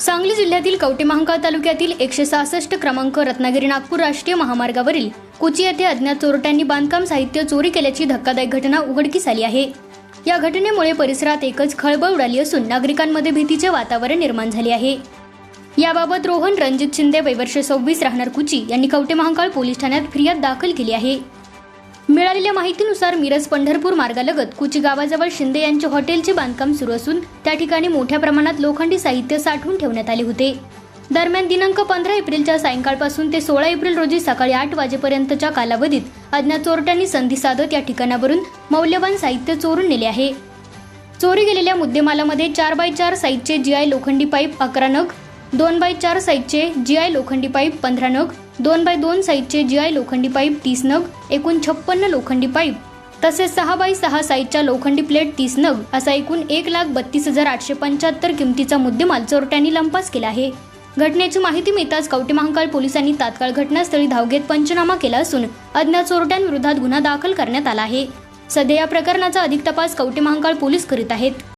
सांगली जिल्ह्यातील कवठेमहांकाळ तालुक्यातील 166 क्रमांक रत्नागिरी नागपूर राष्ट्रीय महामार्गावरील कुची येथे अज्ञात चोरट्यांनी बांधकाम साहित्य चोरी केल्याची धक्कादायक घटना उघडकीस आली आहे। या घटनेमुळे परिसरात एकच खळबळ उडाली असून नागरिकांमध्ये भीतीचे वातावरण निर्माण झाले आहे। याबाबत रोहन रणजित शिंदे वय वर्ष 26 राहणार कुची यांनी कवठेमहांकाळ पोलीस ठाण्यात फिर्याद दाखल केली आहे। मिळालेल्या माहितीनुसार मिरज पंढरपूर मार्गालगत कुची गावाजवळ शिंदे यांचे हॉटेलचे बांधकाम सुरू असून त्या ठिकाणी मोठ्या प्रमाणात लोखंडी साहित्य साठवून ठेवण्यात आले होते। दरम्यान दिनांक 15 एप्रिलच्या सायंकाळपासून ते 16 एप्रिल रोजी सकाळी 8 वाजेपर्यंतच्या कालावधीत अज्ञात चोरट्यांनी संधी साधत या ठिकाणावरून मौल्यवान साहित्य चोरून नेले आहे। चोरी गेलेल्या मुद्देमालामध्ये 4x4 साईजचे GI लोखंडी पाईप 11 नग, 2x4 साईजचे GI लोखंडी पाईप 15 नग, 2x2 साईजचे GI लोखंडी पाईप 30 नग, एकूण 56 लोखंडी पाईप तसेच 6x6 साईजच्या लोखंडी प्लेट 30 नग असा एकूण 1,32,875 किमतीचा मुद्देमाल चोरट्यांनी लंपास केला आहे। घटनेची माहिती मिळताच कवठेमहांकाळ पोलिसांनी तात्काळ घटनास्थळी धाव घेत पंचनामा केला असून अज्ञात चोरट्यांविरोधात गुन्हा दाखल करण्यात आला आहे। सध्या या प्रकरणाचा अधिक तपास कवठेमहांकाळ पोलीस करीत आहेत।